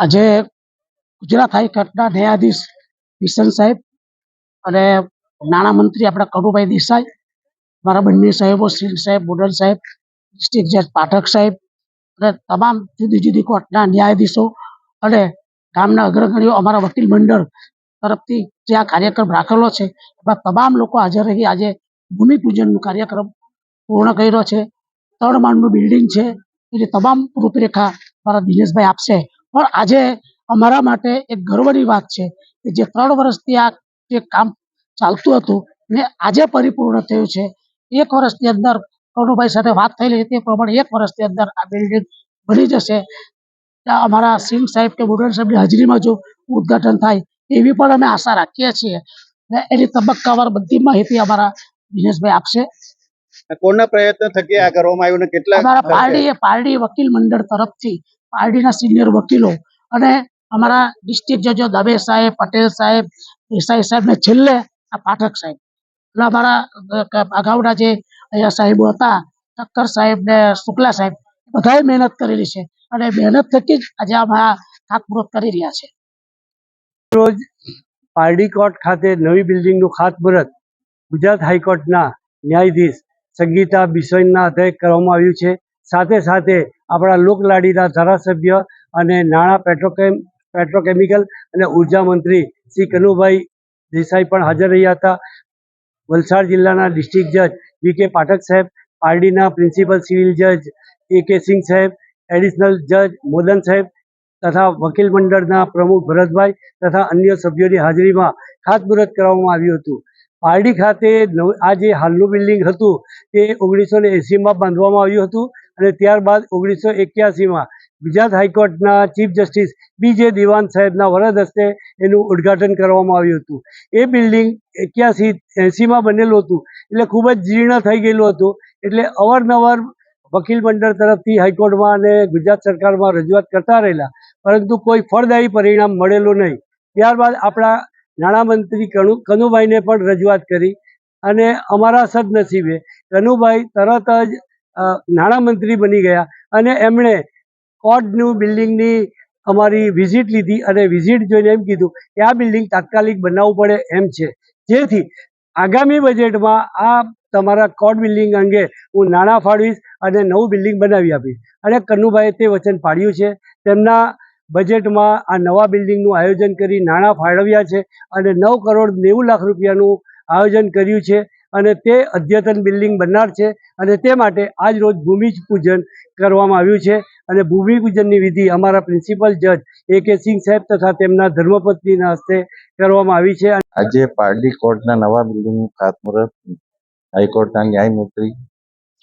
આજે ગુજરાત હાઈકોર્ટના ન્યાયાધીશ કિશન સાહેબ અને નાણામંત્રી આપણા કનુભાઈ દેસાઈ, મારા બંને સાહેબો સિંહ સાહેબ, બોડલ સાહેબ, ડિસ્ટ્રિક્ટ જજ પાઠક સાહેબ અને તમામ જુદી જુદી કોર્ટના ન્યાયાધીશો અને ગામના અગ્રગણ્યો, અમારા વકીલ મંડળ તરફથી જે આ કાર્યક્રમ રાખેલો છે એમાં તમામ લોકો હાજર રહી આજે ભૂમિપૂજનનો કાર્યક્રમ પૂર્ણ કર્યો છે. 3 માળનું બિલ્ડિંગ છે, એની તમામ રૂપરેખા મારા દિનેશભાઈ આપશે. પણ આજે અમારા માટે એક ગર્વની વાત છે કે જે 3 વર્ષથી આ જે કામ ચાલતું હતું ને આજે પરિપૂર્ણ થયું છે. 1 વર્ષની અંદર કનુભાઈ સાથે વાત થયેલી હતી એ પ્રમાણે 1 વર્ષની અંદર આ બિલ્ડિંગ બની જશે. અમારા સિંહ સાહેબ કે બોડલ સાહેબની હાજરીમાં જો ઉદ્ઘાટન થાય એવી પણ અમે આશા રાખીએ છીએ ને એની તબક્કાવાર બધી માહિતી અમારા દિનેશભાઈ આપશે. કોના પ્રયત્ન થકી આ કરવામાં આવ્યું ને કેટલા? અમારા પારડી વકીલ મંડળ તરફથી પારડીના સિનિયર વકીલો અને અમારા ડિસ્ટ્રિક્ટ જજો દવે સાહેબ, પટેલ સાહેબ, દેસાઈ સાહેબ ને છેલ્લે આ પાઠક સાહેબ, એટલે અમારા અગાઉના જે અહીંયા સાહેબો હતા ઠક્કર સાહેબ ને શુક્લા સાહેબ, બધાએ મહેનત કરેલી છે અને મહેનત થકી જ આજે અમારા ખાતમુહૂર્ત કરી રહ્યા છે. રોજ પારડી કોર્ટ ખાતે નવી બિલ્ડિંગનું ખાતમુહૂર્ત ગુજરાત હાઈકોર્ટના ન્યાયાધીશ સંગીતા બિસોઈના હાથે કરવામાં આવ્યું છે. સાથે સાથે આપણા લોકલાડીના ધારાસભ્ય અને નાણાં પેટ્રોકેમિકલ અને ઉર્જા મંત્રી શ્રી કનુભાઈ દેસાઈ પણ હાજર રહ્યા હતા. વલસાડ જિલ્લાના ડિસ્ટ્રિક્ટ જજ વી.કે. પાઠક સાહેબ, પારડીના પ્રિન્સિપલ સિવિલ જજ એ.કે. સિંહ સાહેબ, એડિશનલ જજ મોદન સાહેબ તથા વકીલ મંડળના પ્રમુખ ભરતભાઈ તથા અન્ય સભ્યોની હાજરીમાં ખાતમુહૂર્ત કરવામાં આવ્યું હતું. પારડી ખાતે આ જે હાલનું બિલ્ડિંગ હતું તે 1980માં બાંધવામાં આવ્યું હતું અને ત્યારબાદ 1981માં ગુજરાત હાઈકોર્ટના ચીફ જસ્ટિસ બી.જે. દિવાન સાહેબના વરદ હસ્તે એનું ઉદ્ઘાટન કરવામાં આવ્યું હતું. એ બિલ્ડિંગ 81-80માં બનેલું હતું એટલે ખૂબ જ જીર્ણ થઈ ગયેલું હતું. એટલે અવારનવાર વકીલ મંડળ તરફથી હાઈકોર્ટમાં અને ગુજરાત સરકારમાં રજૂઆત કરતા રહેલા, પરંતુ કોઈ ફળદાયી પરિણામ મળેલું નહીં. ત્યારબાદ આપણા નાણામંત્રી કનુભાઈને પણ રજૂઆત કરી અને અમારા સદનસીબે કનુભાઈ તરત જ નાણામંત્રી બની ગયા અને એમણે કોર્ટનું બિલ્ડિંગની અમારી વિઝિટ લીધી અને વિઝિટ જોઈને એમ કીધું કે આ બિલ્ડિંગ તાત્કાલિક બનાવવું પડે એમ છે, જેથી આગામી બજેટમાં આ તમારા કોર્ટ બિલ્ડિંગ અંગે હું નાણાં ફાળવીશ અને નવું બિલ્ડિંગ બનાવી આપીશ. અને કનુભાઈએ તે વચન પાડ્યું છે. તેમના બજેટમાં આ નવા બિલ્ડિંગનું આયોજન કરી નાણાં ફાળવ્યા છે અને 9 કરોડ 90 લાખ રૂપિયાનું આયોજન કર્યું છે અને તે અદ્યતન બિલ્ડિંગ બનનાર છે અને તે માટે આજ રોજ ભૂમિપૂજન કરવામાં આવ્યું છે. અને ભૂમિપૂજનની વિધિ અમારા પ્રિન્સિપલ જજ એ.કે. સિંહ સાહેબ તથા તેમના ધર્મપત્નીના હસ્તે કરવામાં આવી છે. આજે પારડી કોર્ટના નવા બિલ્ડિંગનું ખાતમુહૂર્ત હાઈકોર્ટના ન્યાયમૂર્તિ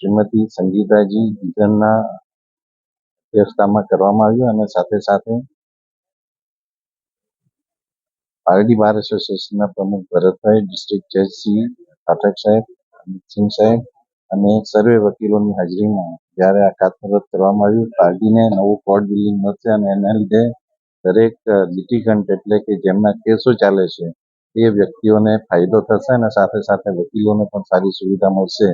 શ્રીમતી સંગીતાજી બિસોઈના અધ્યક્ષતામાં કરવામાં આવ્યું અને સાથે સાથે પારડી બાર એસોસિએશનના પ્રમુખ ભરતભાઈ, ડિસ્ટ્રિક્ટ જજ શ્રી પાઠક સાહેબ, સિંહ સાહેબ અને સર્વે વકીલોની હાજરીમાં જ્યારે આ ખાતમુહૂર્ત કરવામાં આવ્યું, પારડીને નવું કોર્ટ બિલ્ડિંગ મળશે અને એના લીધે દરેક લિટિગન્ટ એટલે કે જેમના કેસો ચાલે છે એ વ્યક્તિઓને ફાયદો થશે અને સાથે સાથે વકીલોને પણ સારી સુવિધા મળશે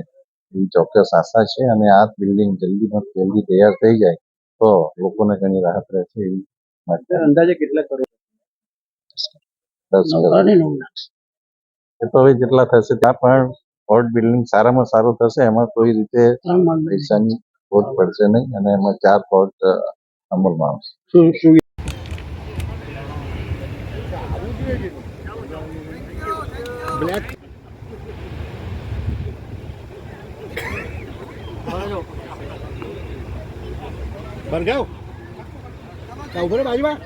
એવી ચોક્કસ આશા છે. અને આ બિલ્ડિંગ જલ્દીમાં જલ્દી તૈયાર થઈ જાય તો લોકોને ઘણી રાહત રહેશે એવી માટે. અંદાજે કેટલા કરોડ? 10 કરોડ. એ તો હવે જેટલા થશે ત્યાં પણ કોર્ટ બિલ્ડિંગ સારામાં સારું થશે, એમાં કોઈ રીતે પૈસાની ખોટ પડશે નહીં અને એમાં 4 કોર્ટ અમલમાં આવશે. ભરગાવ ઉભરે બાજુમાં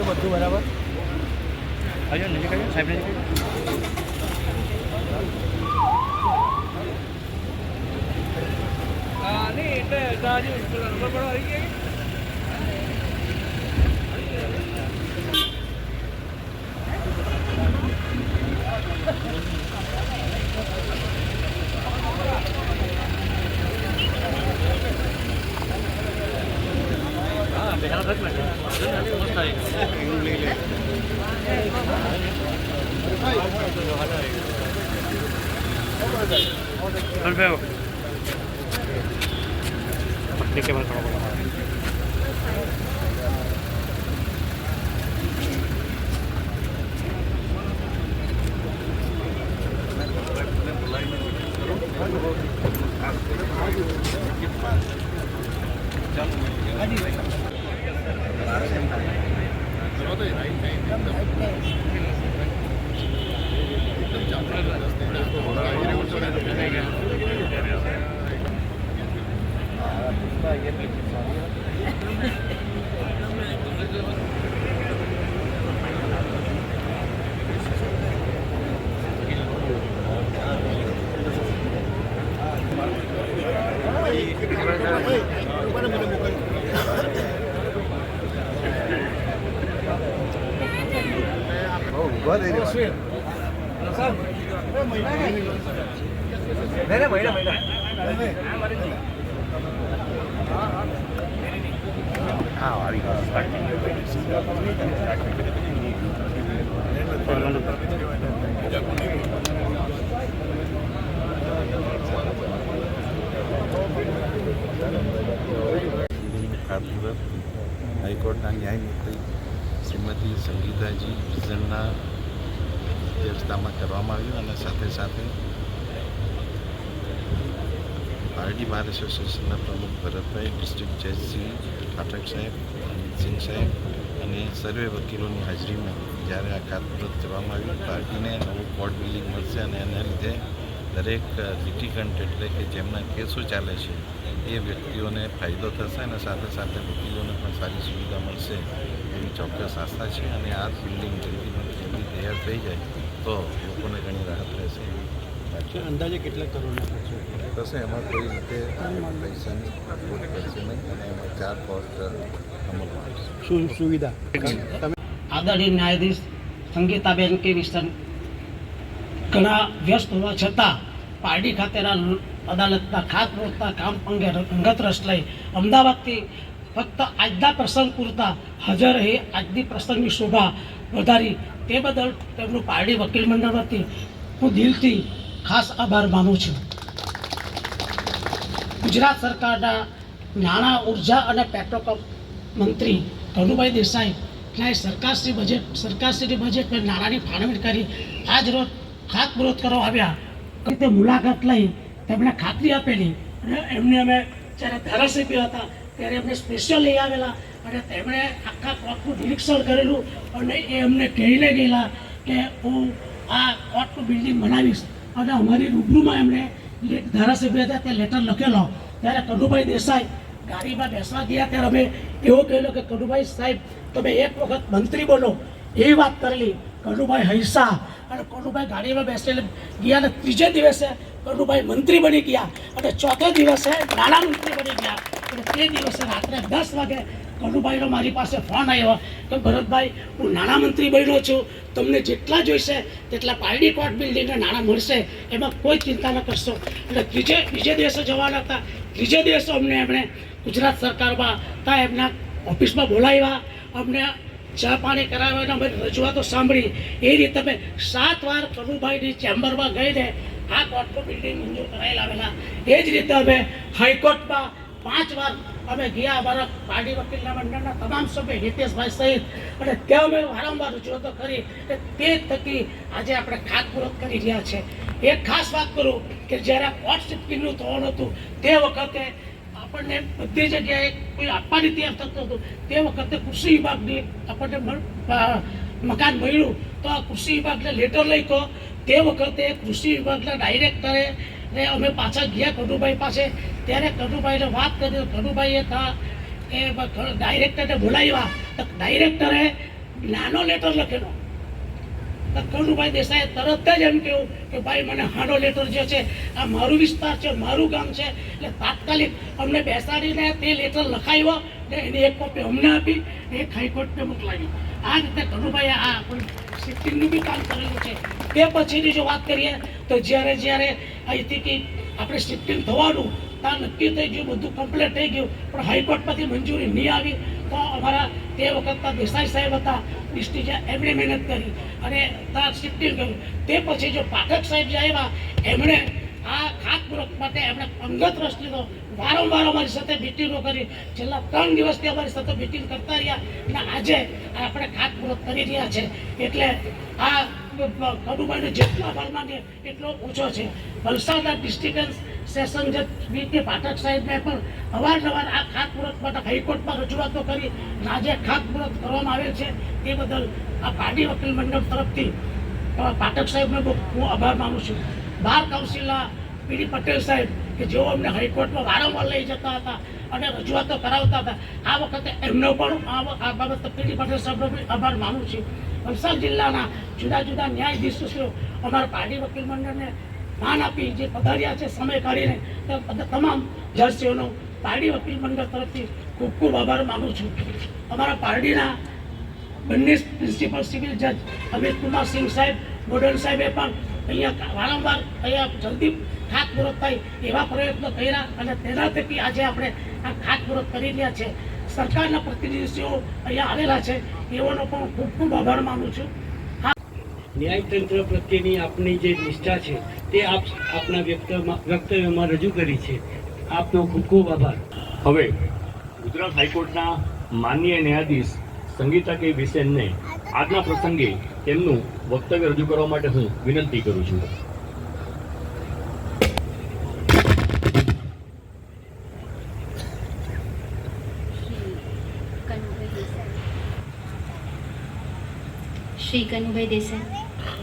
બધું બરાબર. ખાતમુહૂર્ત હાઈકોર્ટના ન્યાયમૂર્તિ શ્રીમતી સંગીતાજી વિઝનના અધ્યક્ષતામાં કરવામાં આવ્યું અને સાથે સાથે પારડી બાર એસોસિએશનના પ્રમુખ ભરતભાઈ, ડિસ્ટ્રિક્ટ જજ શ્રી પાઠક સાહેબ, અમિતસિંહ સાહેબ અને સર્વે વકીલોની હાજરીમાં જ્યારે આ ખાતમુહૂર્ત કરવામાં આવ્યું, પાર્ટીને નવું કોર્ટ બિલ્ડિંગ મળશે અને એના લીધે દરેક લિટિગન્ટ એટલે કે જેમના કેસો ચાલે છે એ વ્યક્તિઓને ફાયદો થશે અને સાથે સાથે વકીલોને પણ સારી સુવિધા મળશે એવી ચોક્કસ આસ્થા છે. અને આ બિલ્ડિંગ જલ્દીમાં જલ્દી તૈયાર થઈ જાય તો લોકોને ઘણી રાહત રહેશે એવી અંદાજે કેટલા કરોડનો ખર્ચો થશે. એમાં કોઈ રીતે પૈસાની ખોટ પડશે નહીં અને એમાં 4 કોર્ટ અમલમાં આવશે. શું સુવિધા આદરણીય ન્યાયાધીશ સંગીતાબેન કે વિસ્તન ઘણા વ્યસ્ત હોવા છતાં પારડી ખાતેના અદાલતના ખાતમુહૂર્તના કામ અંગે અંગત રસ લઈ અમદાવાદથી ફક્ત આજના પ્રસંગ પૂરતા હાજર રહી આજની પ્રસંગની શોભા વધારી તે બદલ તેમનું પારડી વકીલ મંડળ વતી હું દિલથી ખાસ આભાર માનું છું. ગુજરાત સરકારના નાણાં, ઉર્જા અને પેટ્રોકેમ મંત્રી કનુભાઈ દેસાઈ સરકારશ્રી બજેટમાં નાણાંની ફાળવણી કરી આજ રોજ ખાતમુહૂર્ત કરવા આવ્યા. તે મુલાકાત લઈ તેમણે ખાતરી આપેલી અને એમને અમે જ્યારે ધારાસભ્ય હતા ત્યારે એમને સ્પેશિયલ લઈ આવેલા અને તેમણે આખા કોર્ટનું નિરીક્ષણ કરેલું અને એ અમને કહીને ગયેલા કે હું આ કોર્ટનું બિલ્ડિંગ બનાવીશ અને અમારી રૂબરૂમાં એમણે ધારાસભ્ય હતા તે લેટર લખેલો. ત્યારે કનુભાઈ દેસાઈ ગાડીમાં બેસવા ગયા ત્યારે અમે એવું કહેલું કે કનુભાઈ સાહેબ તમે એક વખત મંત્રી બનો એવી વાત કરેલી. કનુભાઈ હૈસા અને કનુભાઈ ગાડીમાં બેસેલા ગયા અને ત્રીજે દિવસે કનુભાઈ મંત્રી બની ગયા અને ચોથે દિવસે નાણામંત્રી બની ગયા અને તે દિવસે રાત્રે 10 વાગે કનુભાઈનો મારી પાસે ફોન આવ્યો કે ભરતભાઈ હું નાણામંત્રી બન્યો છું, તમને જેટલા જોઈશે તેટલા પારડી કોર્ટ બિલ્ડિંગના નાણાં મળશે, એમાં કોઈ ચિંતા ન કરશો. એટલે બીજે દિવસે જવાના હતા. ત્રીજે દિવસે એમણે ગુજરાત સરકારમાં ત્યાં એમના ઓફિસમાં બોલાવ્યા, અમને ચા પાણી કરાવ્યા અને અમે રજૂઆતો સાંભળી. એ રીતે અમે 7 વાર કનુભાઈની ચેમ્બરમાં ગઈને આ કોર્ટનું બિલ્ડિંગ મંજૂર કરાવી લાવેલા. એ જ રીતે અમે હાઈકોર્ટમાં 5 વાર અમે ગયા, અમારા પારડી વકીલના મંડળના તમામ સભ્ય હિતેશભાઈ સહિત, અને ત્યાં અમે વારંવાર રજૂઆતો કરી કે તે થકી આજે આપણે ખાતમુહૂર્ત કરી રહ્યા છે. એક ખાસ વાત કરું કે જ્યારે કોર્ટ શિફ્ટિંગનું થવાનું હતું તે વખતે આપણને બધી જગ્યાએ કોઈ આપવાની તૈયાર થતું હતું. તે વખતે કૃષિ વિભાગની આપણને મકાન મળ્યું તો આ કૃષિ વિભાગને લેટર લખ્યો. તે વખતે કૃષિ વિભાગના ડાયરેક્ટરે ને અમે પાછા ગયા કનુભાઈ પાસે, ત્યારે કનુભાઈને વાત કરી. કનુભાઈએ એ ડાયરેક્ટરને બોલાવ્યા તો ડાયરેક્ટરે નાનો લેટર લખેલો તો કનુભાઈ દેસાઈએ તરત જ એમ કહ્યું કે ભાઈ મને હાંડો લેટર જે છે આ મારું વિસ્તાર છે, મારું ગામ છે, એટલે તાત્કાલિક અમને બેસાડીને તે લેટર લખાવ્યો ને એની એક કોપી અમને આપી, એક હાઈકોર્ટને મોકલાવી. આ રીતે કનુભાઈએ આ શિફ્ટિંગનું બી કામ કરેલું છે. તે પછીની જો વાત કરીએ તો જ્યારે અહીંથી કે આપણે શિફ્ટિંગ થવાનું ત્યાં નક્કી થઈ ગયું, બધું કમ્પ્લીટ થઈ ગયું, પણ હાઈકોર્ટમાંથી મંજૂરી નહીં આવી તો અમારા તે વખતના દેસાઈ સાહેબ હતા ડિસ્ટ્રિક્ટ, એમણે મહેનત કરી અને ત્યાં શિફ્ટિંગ કર્યું. તે પછી જો પાઠક સાહેબ જે આવ્યા એમણે આ ખાતમુહૂર્ત માટે એમણે અંગત રસ લીધો. વારંવાર અમારી સાથે મિટિંગો કરી, છેલ્લા 3 દિવસથી અમારી સાથે મિટિંગ કરતા રહ્યા અને આજે આપણે ખાતમુહૂર્ત કરી રહ્યા છે. એટલે આ કનુભાઈનો જેટલો આભાર માનીએ એટલો ઓછો છે. વલસાડના ડિસ્ટ્રિક્ટ સેશન જજ બી.કે. પાઠક સાહેબને પણ અવારનવાર આ ખાતમુહૂર્ત માટે હાઈકોર્ટમાં રજૂઆતો કરી અને આજે ખાતમુહૂર્ત કરવામાં આવેલ છે. તે બદલ આ પાર્ટી વકીલ મંડળ તરફથી પાઠક સાહેબનો હું આભાર માનું છું. બાર કાઉન્સિલના પીડી પટેલ સાહેબ કે જેઓ અમને હાઈકોર્ટમાં વારંવાર લઈ જતા હતા અને રજૂઆતો કરાવતા હતા, આ વખતે એમનો પણ આ બાબતે પીડી પટેલ સાહેબનો બી આભાર માનું છું. વલસાડ જિલ્લાના જુદા જુદા ન્યાયાધીશો અમારા પાર્ટી વકીલ મંડળને માન આપી જે પધાર્યા છે સમય કાઢીને, તમામ જજશ્રીઓનો પાર્ટી વકીલ મંડળ તરફથી ખૂબ ખૂબ આભાર માનું છું. અમારા પાર્ટીના બંને પ્રિન્સિપલ સિવિલ જજ અમિત કુમાર સિંહ સાહેબ, મોડલ સાહેબે પણ અહીંયા વારંવાર અહીંયા જલ્દી ખાતમુહૂર્ત થાય એવા પ્રયત્નો કર્યા અને તેના થકી આજે આપણે આ ખાતમુહૂર્ત કરી રહ્યા છે. સરકારના પ્રતિનિધિઓ અહીંયા આવેલા છે, એઓનો પણ ખૂબ ખૂબ આભાર માનું છું. ન્યાયતંત્ર પ્રત્યેની આપની જે નિષ્ઠા છે તે આપના વક્તવ્યમાં રજૂ કરી છે. આપનો ખૂબ ખૂબ આભાર. હવે ગુજરાત હાઈકોર્ટના માનનીય ન્યાયાધીશ સંગીતા કે બિસેનને આજના પ્રસંગે તેમનું વક્તવ્ય રજૂ કરવા માટે હું વિનંતી કરું છું. Shri Kanubai Desai,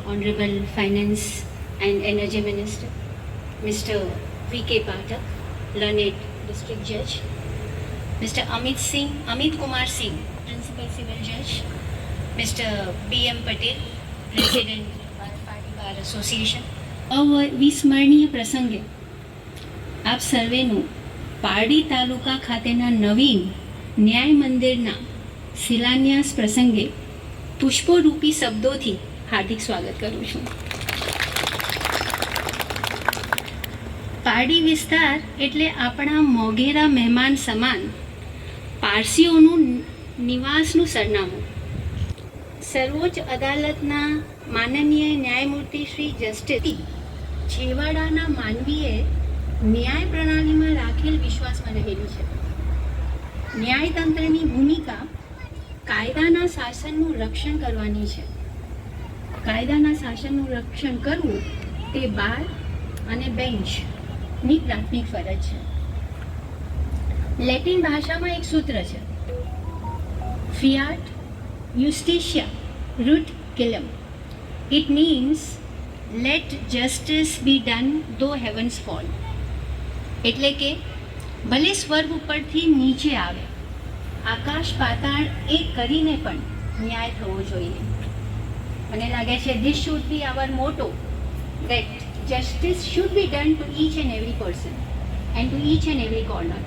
Honorable Finance and Energy Minister, Mr. V.K. Pathak, Learned District Judge, Mr. Amit Kumar Singh, Principal Civil Judge, Mr. B.M. Patel, President Party Bar Association. અવિસ્મરણીય પ્રસંગે આપ સર્વેનું પારડી તાલુકા ખાતેના નવીન ન્યાય મંદિરના શિલાન્યાસ પ્રસંગે પુષ્પોરૂપી શબ્દોથી હાર્દિક સ્વાગત કરું છું. પારડી વિસ્તાર એટલે આપણા મોઘેરા મહેમાન સમાન પારસીઓનું નિવાસનું સરનામું. સર્વોચ્ચ અદાલતના માનનીય ન્યાયમૂર્તિ શ્રી જસ્ટિસ છેવાડાના માનવીએ ન્યાય પ્રણાલીમાં રાખેલ વિશ્વાસમાં રહેલી છે. ન્યાયતંત્રની ભૂમિકા કાયદાના શાસનનું રક્ષણ કરવાની છે. કાયદાના શાસનનું રક્ષણ કરવું તે બાર અને બેન્ચની પ્રાથમિક ફરજ છે. લેટિન ભાષામાં એક સૂત્ર છે, ફિયાટ યુસ્ટિશિયા રૂટ કિલમ. It means let justice be done though heavens fall. એટલે કે ભલે સ્વર્ગ ઉપરથી નીચે આવે, આકાશ પાતાળ એક કરીને પણ ન્યાય થવો જોઈએ. મને લાગે છે ધીસ શુડ બી અવર મોટો, that justice should be done to each and every person and to each and every corner.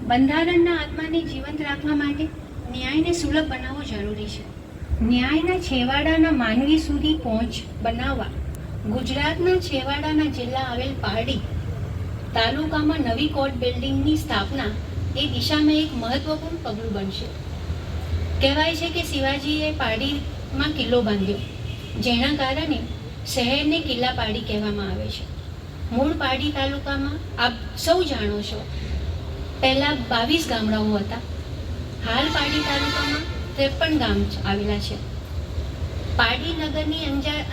બંધારણના આત્માને જીવંત રાખવા માટે ન્યાયને સુલભ બનાવવો જરૂરી છે. ન્યાયના છેવાડાના માનવી સુધી પહોંચ બનાવવા ગુજરાતના છેવાડાના જિલ્લા આવેલ પારડી તાલુકામાં નવી કોર્ટ બિલ્ડિંગની સ્થાપના એ દિશામાં એક મહત્વપૂર્ણ પગલું બનશે. કહેવાય છે કે શિવાજીએ પારડીમાં કિલ્લો બાંધ્યો, જેના કારણે શહેરને કિલ્લા પારડી કહેવામાં આવે છે. મૂળ પારડી તાલુકામાં આપ સૌ જાણો છો પહેલાં 22 ગામડાઓ હતા. હાલ પારડી તાલુકામાં 53 ગામ આવેલા છે. પારડી નગરની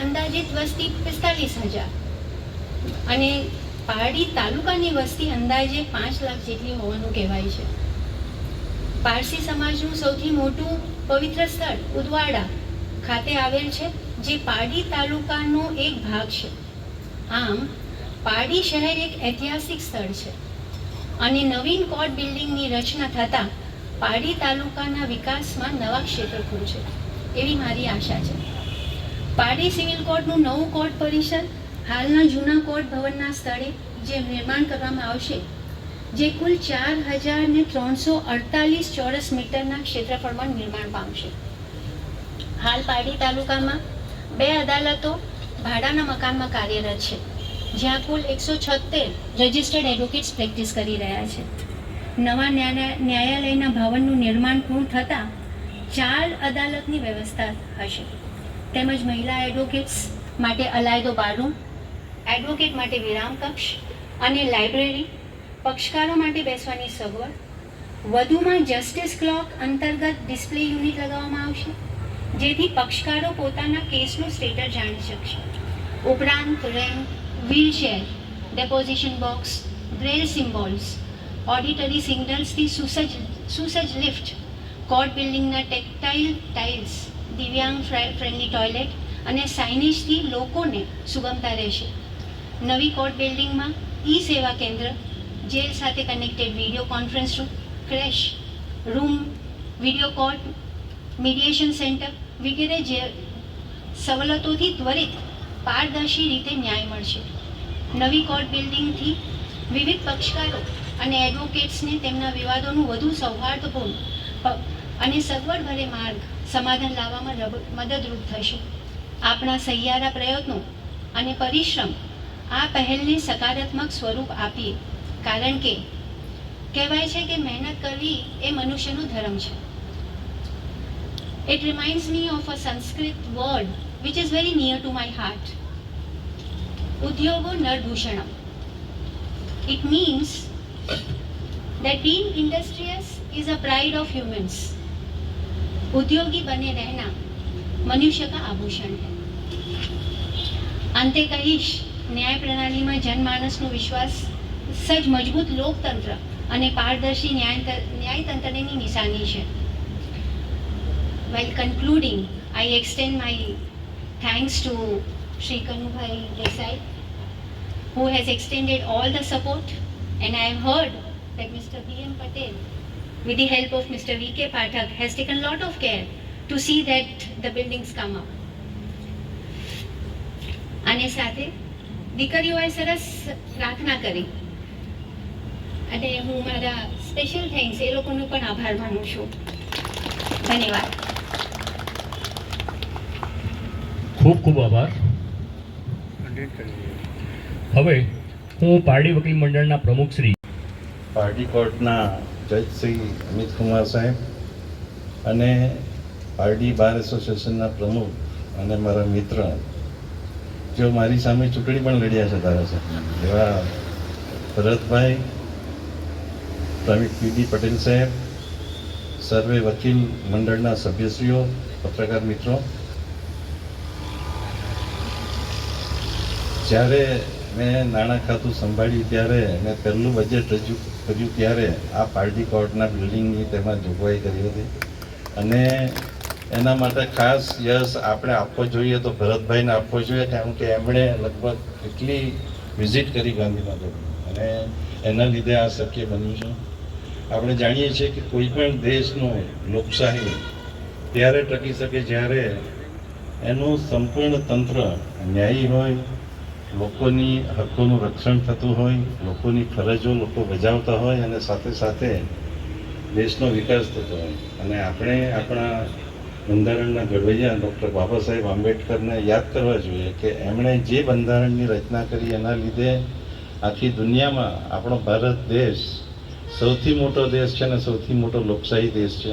અંદાજિત વસ્તી 45,000 અને પારડી તાલુકાની વસ્તી અંદાજે 5 લાખ જેટલી હોવાનું કહેવાય છે. પારસી સમાજનું સૌથી મોટું પવિત્ર સ્થળ ઉદવાડા ખાતે આવેલ છે, જે પારડી તાલુકાનો એક ભાગ છે. આમ પારડી શહેર એક ઐતિહાસિક સ્થળ છે અને નવીન કોર્ટ બિલ્ડિંગની રચના થતાં પારડી તાલુકાના વિકાસમાં નવા ક્ષેત્ર ખુલશે એવી મારી આશા છે. પારડી સિવિલ કોર્ટનું નવું કોર્ટ પરિસર હાલના જૂના કોર્ટ ભવનના સ્થળે જે નિર્માણ કરવામાં આવશે, જે કુલ 4,348 ચોરસ મીટરના ક્ષેત્રફળમાં નિર્માણ પામશે. હાલ પારડી તાલુકામાં 2 અદાલતો ભાડાના મકાનમાં કાર્યરત છે, જ્યાં કુલ 176 રજિસ્ટર્ડ એડવોકેટ્સ પ્રેક્ટિસ કરી રહ્યા છે. નવા ન્યાયાલયના ભવનનું નિર્માણ પૂર્ણ થતાં 4 અદાલતની વ્યવસ્થા હશે, તેમજ મહિલા એડવોકેટ્સ માટે અલાયદો બારરૂમ, એડવોકેટ માટે વિરામ કક્ષ અને લાઇબ્રેરી, પક્ષકારો માટે બેસવાની સગવડ. વધુમાં જસ્ટિસ ક્લોક અંતર્ગત ડિસ્પ્લે યુનિટ લગાવવામાં આવશે, જેથી પક્ષકારો પોતાના કેસનું સ્ટેટસ જાણી શકશે. ઉપરાંત ramp, wheelchair, deposition box, braille symbols, auditory સિગ્નલ્સથી સુસજ્જ લિફ્ટ, કોર્ટ બિલ્ડિંગના ટેક્ટાઇલ ટાઇલ્સ, દિવ્યાંગ ફ્રેન્ડલી ટોયલેટ અને સાઇનેજથી લોકોને સુગમતા રહેશે. નવી કોર્ટ બિલ્ડિંગમાં સેવા કેન્દ્ર, જેલ સાથે connected video conference room, crash room, video court, mediation centre વગેરે જે સવલતોથી ત્વરિત પારદર્શી રીતે ન્યાય મળશે. નવી કોર્ટ બિલ્ડિંગથી વિવિધ પક્ષકારો અને એડવોકેટ્સને તેમના વિવાદોનું વધુ સૌહાર્દપૂર્ણ અને સગવડભરે માર્ગ સમાધાન લાવવામાં મદદરૂપ થશે. આપણા સહિયારા પ્રયત્નો અને પરિશ્રમ આ પહેલને સકારાત્મક સ્વરૂપ આપીએ, કારણ કે કહેવાય છે કે મહેનત કરવી એ મનુષ્યનો ધર્મ છે. It reminds me of a Sanskrit word which is very near to my heart. Udyogo Narbhushanam. It means that being industrious is a pride of humans. उद्योगी बने रहना मनुष्य का आभूषण है. अंते कहीश, न्याय प्रणाली में जनमानसનો વિશ્વાસ સજ મજબૂત લોકતંત્ર અને પારદર્શી ન્યાયતંત્રની નિશાની છે. While concluding, I extend my thanks to Shri Kanubhai Desai, who has extended all the support, and I have heard that Mr. B.M. Patel, with the help of Mr. V.K. Pathak, has taken a lot of care to see that the buildings come up. અને સાથે દીકરીઓએ સરસ પ્રાર્થના કરી, અને હું મારા special thanks એ લોકોનો પણ આભાર માનું છું. ધન્યવાદ. ખૂબ ખૂબ આભાર. હવે હું પારડી વકીલ મંડળના પ્રમુખ શ્રી પારડી કોર્ટના જજ શ્રી અમિત કુમાર સાહેબ અને પારડી બાર એસોસિએશનના પ્રમુખ અને મારા મિત્ર, જેઓ મારી સામે ચૂંટણી પણ લડ્યા છે ધારાસભ્ય, એવા ભરતભાઈ, પ્રવીણ પીડી પટેલ સાહેબ, સર્વે વકીલ મંડળના સભ્યશ્રીઓ, પત્રકાર મિત્રો, જ્યારે મેં નાણાં ખાતું સંભાળ્યું ત્યારે મેં પહેલું બજેટ રજૂ કર્યું ત્યારે આ પારડી કોર્ટના બિલ્ડિંગની તેમાં જોગવાઈ કરી હતી, અને એના માટે ખાસ યશ આપણે આપવો જોઈએ તો ભરતભાઈને આપવો જોઈએ, કારણ કે એમણે લગભગ એટલી વિઝિટ કરી ગાંધીનગર અને એના લીધે આ શક્ય બન્યું છે. આપણે જાણીએ છીએ કે કોઈ પણ દેશનું લોકશાહી ત્યારે ટકી શકે જ્યારે એનું સંપૂર્ણ તંત્ર ન્યાયી હોય, લોકોની હકોનું રક્ષણ થતું હોય, લોકોની ફરજો લોકો બજાવતા હોય અને સાથે સાથે દેશનો વિકાસ થતો હોય. અને આપણે આપણા બંધારણના ઘડવૈયા ડૉક્ટર બાબા સાહેબ આંબેડકરને યાદ કરવા જોઈએ કે એમણે જે બંધારણની રચના કરી એના લીધે આખી દુનિયામાં આપણો ભારત દેશ સૌથી મોટો દેશ છે અને સૌથી મોટો લોકશાહી દેશ છે.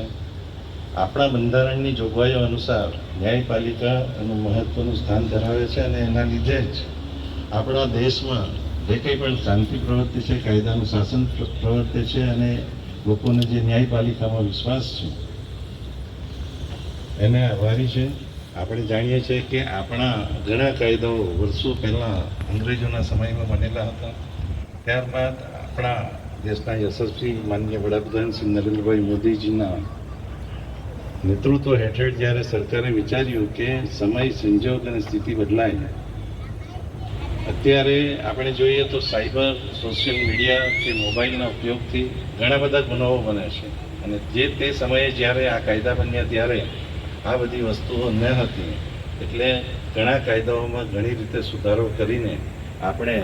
આપણા બંધારણની જોગવાઈઓ અનુસાર ન્યાયપાલિકા એનું મહત્વનું સ્થાન ધરાવે છે, અને એના લીધે જ આપણા દેશમાં જે કંઈ પણ શાંતિ પ્રવર્તે છે, કાયદાનું શાસન પ્રવર્તે છે, અને લોકોને જે ન્યાયપાલિકામાં વિશ્વાસ છે એને આભારી છે. આપણે જાણીએ છીએ કે આપણા ઘણા કાયદાઓ વર્ષો પહેલાં અંગ્રેજોના સમયમાં બનેલા હતા. ત્યારબાદ આપણા દેશના યશસ્વી માનનીય વડાપ્રધાન શ્રી નરેન્દ્રભાઈ મોદીજીના નેતૃત્વ હેઠળ જ્યારે સરકારે વિચાર્યું કે સમય, સંજોગ અને સ્થિતિ બદલાય, અત્યારે આપણે જોઈએ તો સાયબર, સોશિયલ મીડિયા કે મોબાઈલના ઉપયોગથી ઘણા બધા ગુનાઓ બને છે, અને તે સમયે જ્યારે આ કાયદા બન્યા ત્યારે આ બધી વસ્તુઓ ન હતી, એટલે ઘણા કાયદાઓમાં ઘણી રીતે સુધારો કરીને આપણે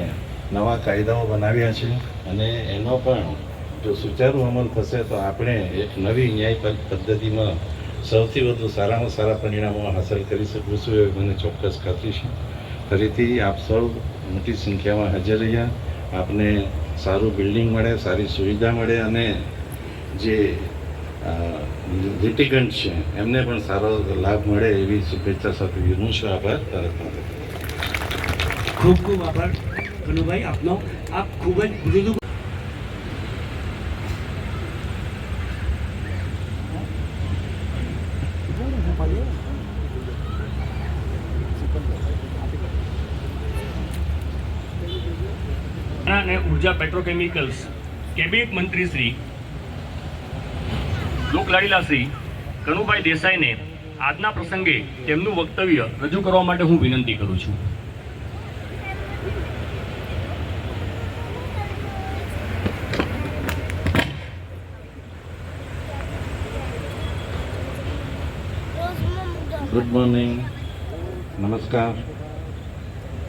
નવા કાયદાઓ બનાવ્યા છે અને એનો પણ જો સુચારુ અમલ થશે તો આપણે એક નવી ન્યાય પદ્ધતિમાં સૌથી વધુ સારામાં સારા પરિણામો હાંસલ કરી શકીશું એવી મને ચોક્કસ ખાતરી છે. ફરીથી આપ સૌ મોટી સંખ્યામાં હાજર રહ્યા. આપને સારું બિલ્ડિંગ મળે, સારી સુવિધા મળે અને જે લિટિગન્ટ છે એમને પણ સારો લાભ મળે એવી શુભેચ્છા સાથે વિરમું છું. આભાર. ખૂબ ખૂબ આભાર કનુભાઈ આપનો. આપ ખૂબ જ મૃદુ અને ઉર્જા પેટ્રોકેમિકલ્સ કેબિનેટ મંત્રી શ્રી લોકલાડીલા શ્રી કનુભાઈ દેસાઈને આજના પ્રસંગે તેમનું વક્તવ્ય રજૂ કરવા માટે હું વિનંતી કરું છું. Good morning. નમસ્કાર.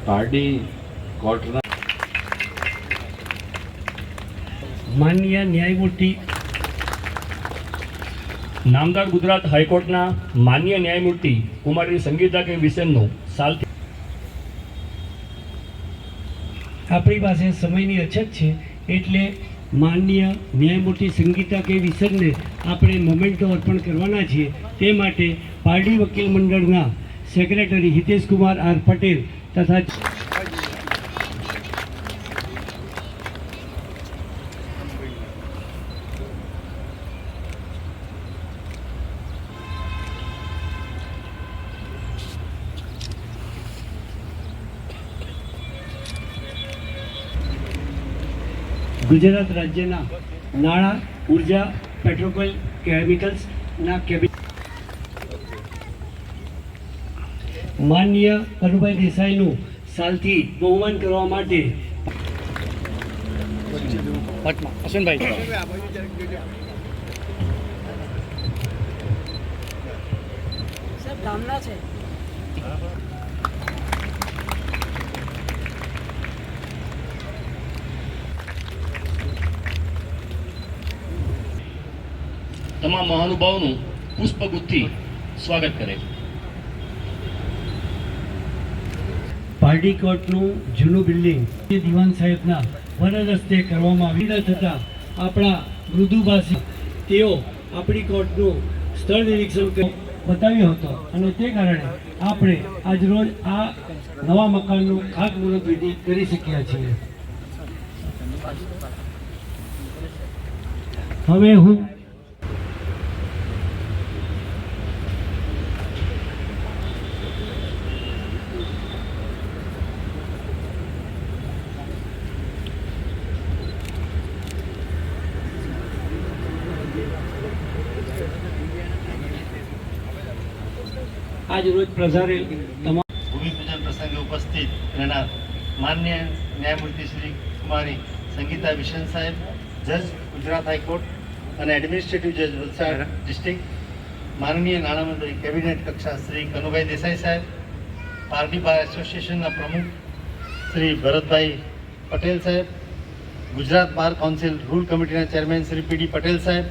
પારડી કોર્ટના માનનીય ન્યાયમૂર્તિ નામદાર ગુજરાત હાઈકોર્ટના માન્ય ન્યાયમૂર્તિ કુમારી સંગીતા કે વિસેનનો સાલથી આપણી પાસે સમયની અછત છે એટલે માનનીય ન્યાયમૂર્તિ સંગીતા કે વિસરને આપણે મોમેન્ટો અર્પણ કરવાના છીએ. તે માટે પારડી વકીલ મંડળના સેક્રેટરી હિતેશકુમાર આર પટેલ તથા ગુજરાત રાજ્યના નાણાં, ઉર્જા, પેટ્રોકેમિકલ્સના માનનીય કનુભાઈ દેસાઈનું સાલથી બહુમાન કરવા માટે તમામ મહાનુભાવોનું પુષ્પગુચ્છથી સ્વાગત કરે છે. પારડી કોર્ટનું જૂનું બિલ્ડિંગ દિવાન સાહેબના વરદ હસ્તે કરવામાં આવી થતાં આપણા મૃદુભાષી તેઓ આપણી કોર્ટનું સ્થળ નિરીક્ષણ બતાવ્યો હતો અને તે કારણે આપણે આજરોજ આ નવા મકાનનું ખાતમુહૂર્ત વિધિ કરી શક્યા છીએ. હવે હું આજ રોજ પ્રસારેલ તમામ ભૂમિપૂજન પ્રસંગે ઉપસ્થિત રહેનાર માન્ય ન્યાયમૂર્તિ શ્રી કુમારી સંગીતા વિશન સાહેબ, જજ ગુજરાત હાઈકોર્ટ અને એડમિનિસ્ટ્રેટિવ જજ વલસાડ ડિસ્ટ્રિક્ટ, માનનીય નાણામંત્રી કેબિનેટ કક્ષા શ્રી કનુભાઈ દેસાઈ સાહેબ, પારડી બાર એસોસિએશનના પ્રમુખ શ્રી ભરતભાઈ પટેલ સાહેબ, ગુજરાત બાર કાઉન્સિલ રૂલ કમિટીના ચેરમેન શ્રી પીડી પટેલ સાહેબ,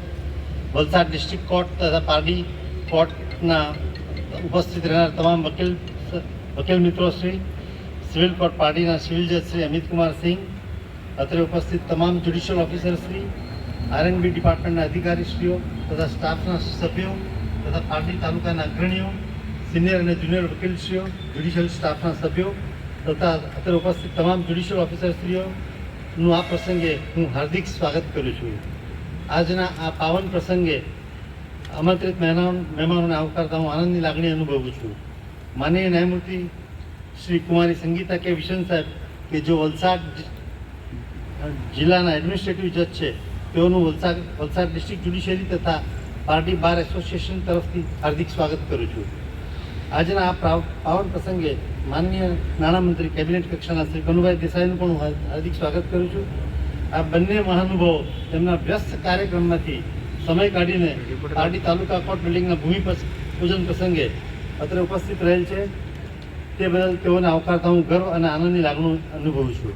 વલસાડ ડિસ્ટ્રિક્ટ કોર્ટ તથા પારડી કોર્ટના ઉપસ્થિત રહેનાર તમામ વકીલ મિત્રો શ્રી, સિવિલ કોર્ટ પાર્ટીના સિવિલ જજ શ્રી અમિતકુમાર સિંહ, અત્રે ઉપસ્થિત તમામ જ્યુડિશિયલ ઓફિસર શ્રી, આરએનબી ડિપાર્ટમેન્ટના અધિકારીશ્રીઓ તથા સ્ટાફના સભ્યો તથા પારડી તાલુકાના અગ્રણીઓ, સિનિયર અને જુનિયર વકીલશ્રીઓ, જ્યુડિશિયલ સ્ટાફના સભ્યો તથા અત્રે ઉપસ્થિત તમામ જ્યુડિશિયલ ઓફિસરશ્રીઓનું આ પ્રસંગે હું હાર્દિક સ્વાગત કરું છું. આજના આ પાવન પ્રસંગે આમંત્રિત મહેમાનોને આવકારતા હું આનંદની લાગણી અનુભવું છું. માનનીય ન્યાયમૂર્તિ શ્રી કુમારી સંગીતા કે વિશન સાહેબ કે જો વલસાડ જિલ્લાના એડમિનિસ્ટ્રેટિવ જજ છે તેઓનું વલસાડ ડિસ્ટ્રિક્ટ જ્યુડિશિયરી તથા પારડી બાર એસોસિએશન તરફથી હાર્દિક સ્વાગત કરું છું. આજના આ પાવન પ્રસંગે માનનીય નાણામંત્રી કેબિનેટ કક્ષાના શ્રી કનુભાઈ દેસાઈનું પણ હું હાર્દિક સ્વાગત કરું છું. આ બંને મહાનુભાવો તેમના વ્યસ્ત કાર્યક્રમમાંથી સમય કાઢીને પારડી તાલુકા કોર્ટ બિલ્ડિંગના ભૂમિપૂજન પ્રસંગે અત્રે ઉપસ્થિત રહેલ છે. તે બદલ તેઓને આવકારતા હું ગર્વ અને આનંદની લાગણી અનુભવું છું.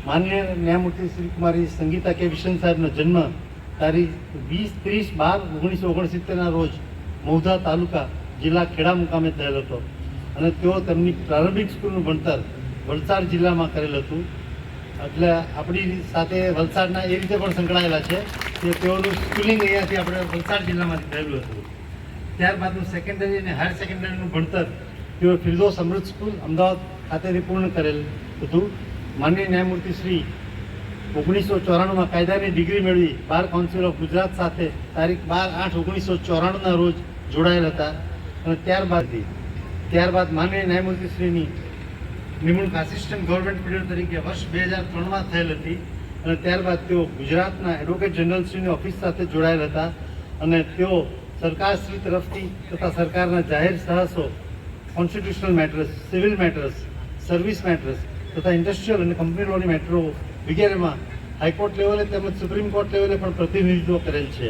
માનનીય ન્યાયમૂર્તિ શ્રી કુમારી સંગીતા કે વિશન સાહેબનો જન્મ તારીખ 20-30-12-1969 રોજ મૌધા તાલુકા જિલ્લા ખેડા મુકામે થયેલ હતો અને તેઓ તેમની પ્રારંભિક સ્કૂલનું ભણતર વલસાડ જિલ્લામાં કરેલ હતું. એટલે આપણી સાથે વલસાડના એ રીતે પણ સંકળાયેલા છે કે તેઓનું સ્કૂલિંગ અહીંયાથી આપણે વલસાડ જિલ્લામાંથી થયેલું હતું. ત્યારબાદનું સેકન્ડરી અને હાયર સેકન્ડરીનું ભણતર તેઓ ફિરદોસ અમૃત સ્કૂલ અમદાવાદ ખાતેથી પૂર્ણ કરેલ હતું. માનનીય ન્યાયમૂર્તિ શ્રી 1994માં કાયદાની ડિગ્રી મેળવી બાર કાઉન્સિલ ઓફ ગુજરાત સાથે તારીખ 12/8/1994ના રોજ જોડાયેલ હતા અને ત્યારબાદ માનનીય ન્યાયમૂર્તિ શ્રીની નિમણૂક આસિસ્ટન્ટ ગવર્મેન્ટ પીરિયડ તરીકે વર્ષ 2003માં થયેલ હતી અને ત્યારબાદ તેઓ ગુજરાતના એડવોકેટ જનરલ શ્રીની ઓફિસ સાથે જોડાયેલ હતા અને તેઓ સરકારશ્રી તરફથી તથા સરકારના જાહેર સાહસો, constitutional matters, civil matters, service matters તથા ઇન્ડસ્ટ્રીયલ અને કંપની લોની મેટરો વગેરેમાં હાઈકોર્ટ લેવલે તેમજ સુપ્રીમ કોર્ટ લેવલે પણ પ્રતિનિધિત્વ કરેલ છે.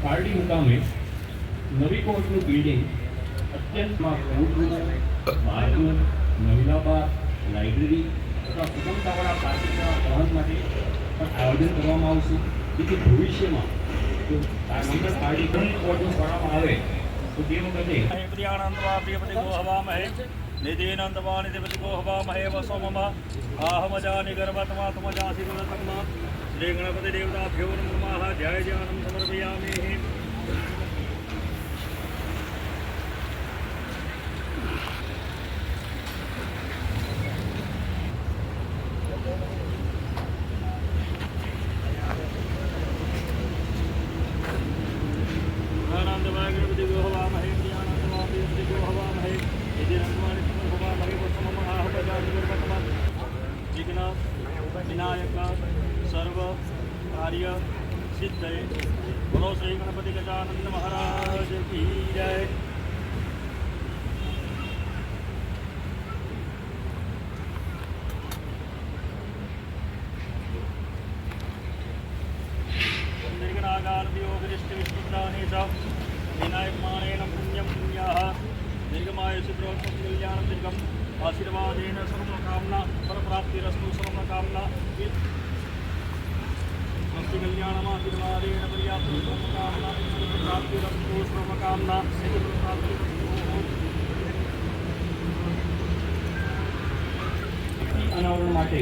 પારડી મુકામે નવી કોર્ટનું બિલ્ડિંગ અત્યંતમાં કોર્ટરૂમ, બારરૂમ, મહિલા બાર, લાઇબ્રેરી તથા સુગમતાવાળા પ્લાસ્ટિકના વહન માટે પણ આયોજન કરવામાં આવશે. જેથી ભવિષ્યમાં જો મંગળ પારડી ઘણી કોર્ટનું કરવામાં આવે તો તે વખતે પ્રિયાનંદવા પ્રિયપતિ ગો હવામહે નિધિનંદવા નિધિપતિ ગો હવામહે વસોમમ આહમજાનિ ગર્ભતમા તમજાસી ગુણતમા શ્રી ગણપતિ દેવતાભ્યો નમઃ જય જ્ઞાનમ સમર્પયામિ. આનંદવાય ગણપતિ ગો હવામહે પ્રિયાનંદવા પ્રિયપતિ ગો હવામહે નિધિનંદવા નિધિપતિ ગો હવામહે વસોમમ આહમજાનિ ગર્ભતમા વિઘ્ન વિનાયક સર્વ કાર્ય સિદ્ધય. બોલો શ્રી ગણપતિ ગજાનંદ મહારાજ કી જય. નિર્ગણાગારદિયો વિરિષ્ટ વિષ્ણુદાને ચ વિનાયકમાણેન પુણ્યમ પુણ્યાઃ નિર્ગમાયુષિદ્રોત્તમ કલ્યાણમ નિર્ગમ આશીર્વાદેન સર્વકામના પરપ્રાપ્તિરસ્તુ સર્વકામના ભક્તિ કલ્યાણમાશીર્વાદેન પર્યાપ્ત સર્વકામના પ્રાપ્તિરસ્તુ સર્વકામના અનાવરણ માટે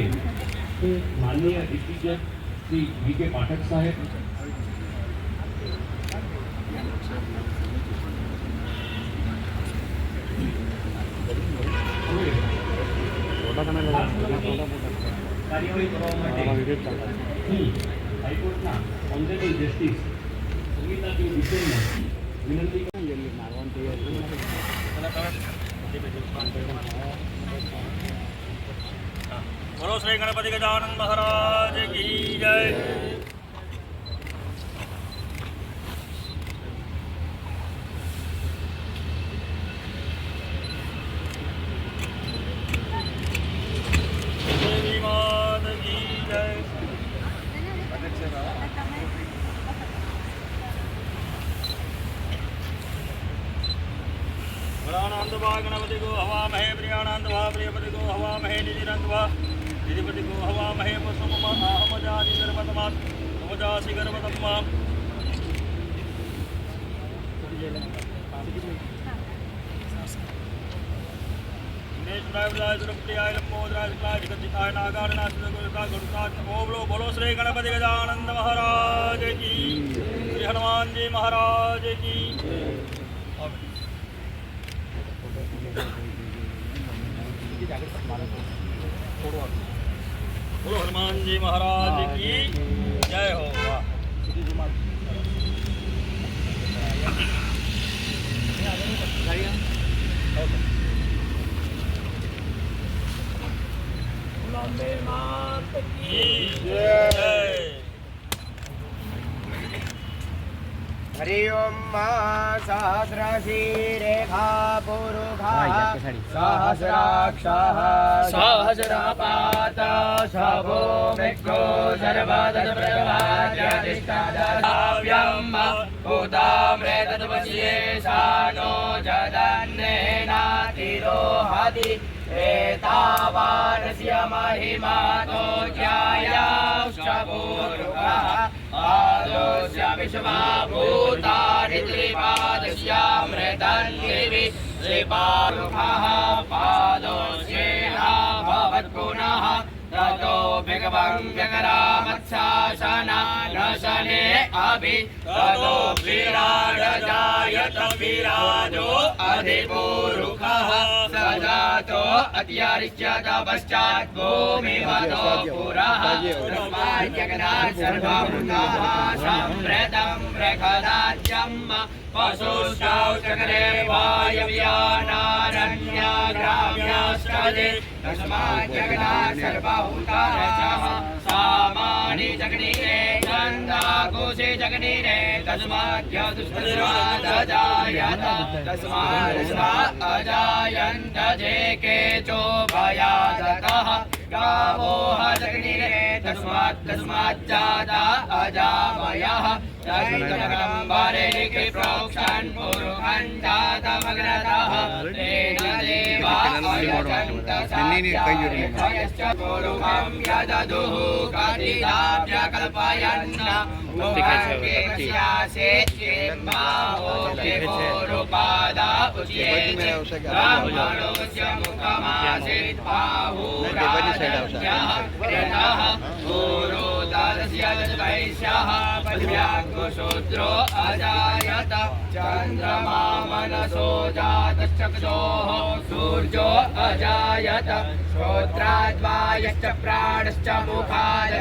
માનનીય દિગ્ગજ શ્રી V.K. પાઠક સાહેબ કાર્યવાહી કરવા માટે હું હાઈકોર્ટના ઓનરેબલ જસ્ટિસ સંગીતા કે વિશેષને વિનંતી બોલો શ્રી ગણપતિ ગજાનંદ મહારાજ કી જય. દેવી માત કી જય. પ્રાણાનંદવા ગણપતિ ગો હવામહે પ્રિયાનંદવા પ્રિયપતિ ગો હવામહે નિધિનંદવા નિધિપતિ ગો હવામહે વસોમમ આહમજાનિ ગર્ભતમા તમજાસી ગર્ભતમા. બોલો શ્રી ગણપતિ ગજાનંદ મહારાજ કી. શ્રી હનુમાનજી મહારાજ કી. બોલો હનુમાનજી મહારાજ કી જય હો. વાહ. કી જય. हरि ओम सहस्रशीरेखा पुरुषः सहस्राक्षः सहस्रपात शवो मृक्षो सर्वदप्रभात्यधिष्ठाव्यं भूतामृतद्वश्ये सानो जदन्नेनातिरोहति एतावानस्य महिमातो ज्यायाश्चपूरुषः आदोस्य विश्वभूतानि त्रिपादस्यामृतन्दिवि श्रीपारुषः पादोस्येन भवत्पुनः ततो भगवं व्यगरामत्सासना न शने अभि ततो विराजजायत विराजो अधिपूरुषः सजातो अत्यारिच्यत पश्चात् भूमिमतो पुरः तस्माज्जगनात् सर्वभूताः सम्प्रेतं प्रखदाज्यं पशुश्चक्रे वायव्यानारण्याग्राम्यास्तदे तस्माज्जगनात् सर्वभूताः सामानि जगनीरे चन्दाकुशे जगनीरे तस्माद्यदुष्टजायत तस्मात् अजायन्त जे केचो भयादकः गावो जगनीरे तस्माज्जाता अजामयः चैतन्यम्बरे प्रोक्षन् पुरुषं जातमग्रतः तेन देवा अयजन्त साध्यायश्च पुरुषं यददुः कथिताभ्य कल्पयन् मुखस्यासे चेम्बाहोते पुरुपादा उच्येते ब्राह्मणोऽस्य मुखमासीत् बाहुराजन्यः कृतः पुरोदस्य वैश्यः पद्भ्याग्शूद्रो अजायत चन्द्रमा मनसो जातश्चक्षोः सूर्यो अजायत श्रोत्राद्वायश्च प्राणश्च मुखाय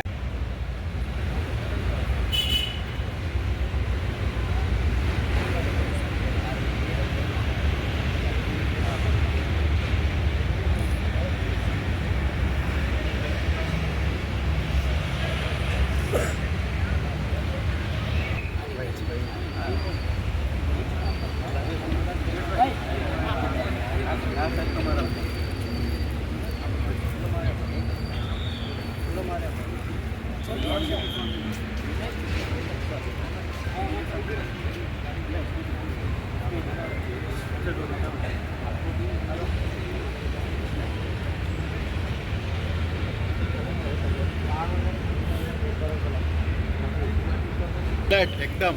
એકદમ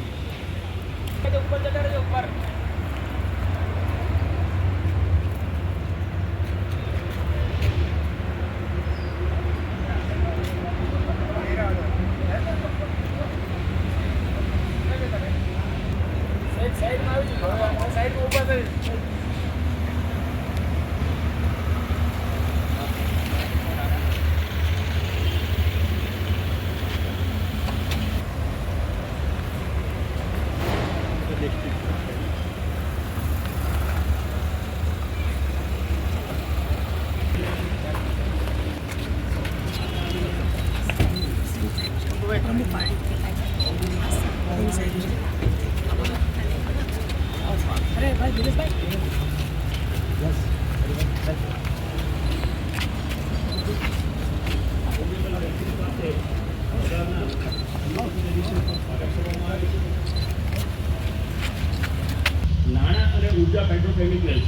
નાણાં અને ઉર્જા પેટ્રોકેમિકલ્સ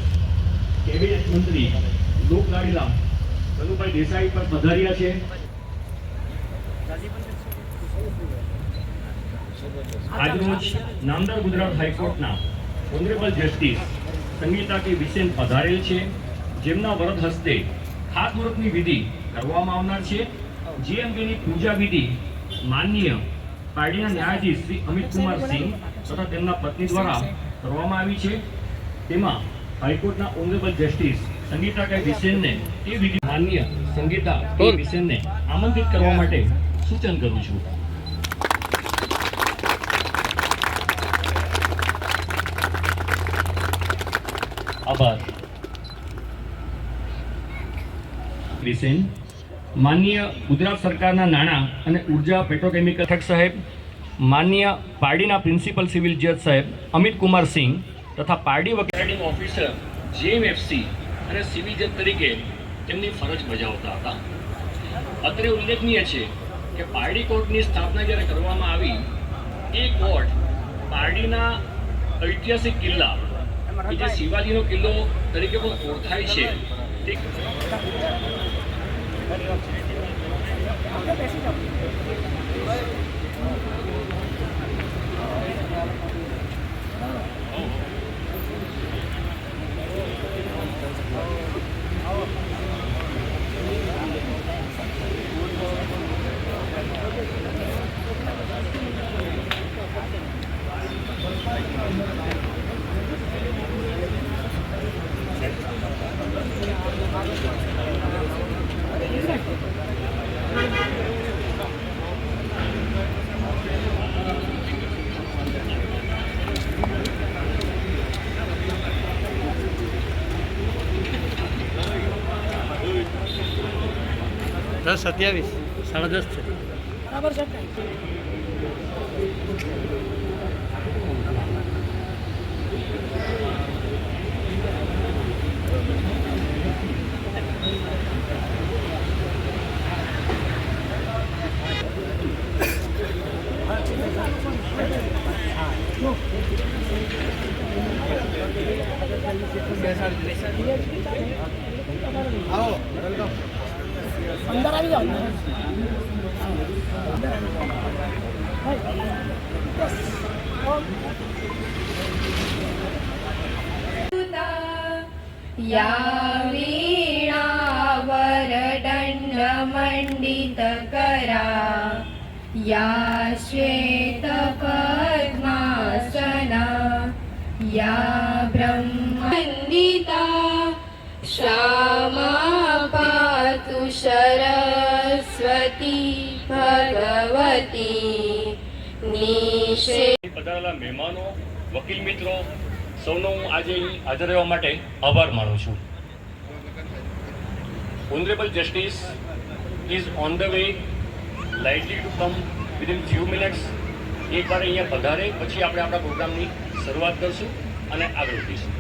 કેબિનેટ મંત્રી લોક લાડીલા કનુભાઈ દેસાઈ પર પધાર્યા છે. આજરોજ નામદાર ગુજરાત હાઈકોર્ટના ઓનરેબલ જસ્ટિસ સંગીતા કે વિસેન પધારેલ છે, જેમના વરદ હસ્તે ખાતમુહૂર્તની વિધિ કરવામાં આવનાર છે, જે અંગેની પૂજા વિધિ માનનીય પાર્ટીના ન્યાયાધીશ શ્રી અમિત કુમાર સિંહ તથા તેમના પત્ની દ્વારા કરવામાં આવી છે. તેમાં હાઈકોર્ટના ઓનરેબલ જસ્ટિસ સંગીતા કે વિસેનને એ વિધિ માનનીય સંગીતા કે વિસેનને આમંત્રિત કરવા માટે સૂચન કરું છું. આભાર. વિસેન, માનનીય ગુજરાત સરકારના નાણાં અને ઉર્જા પેટ્રોકેમિકલ સાહેબ, માન્ય પારડીના પ્રિન્સિપલ સિવિલ જજ સાહેબ અમિત કુમાર સિંહ તથા પારડી વકીલ ઓફિસર જેએમએફસી અને સિવિલ જજ તરીકે તેમની ફરજ બજાવતા હતા. અત્રે ઉલ્લેખનીય છે કે પારડી કોર્ટની સ્થાપના જ્યારે કરવામાં આવી એ કોર્ટ પારડીના ઐતિહાસિક કિલ્લા કે જે શિવાજીનો કિલ્લો તરીકે પણ ઓળખાય છે તે या वीणावरदण्डमण्डितकरा या श्वेतपद्मासना या ब्रह्मवन्दिता श्यामा पातु सरस्वती भगवती निषे પધારેલા મહેમાનો, વકીલ મિત્રો સૌનો હું આજે અહીં હાજર રહેવા માટે આભાર માનું છું. Honourable justice is on the way, lightly to come within few minutes. એકવાર અહીંયા પધારે પછી આપણે આપણા પ્રોગ્રામની શરૂઆત કરશું અને આગળ વધીશું.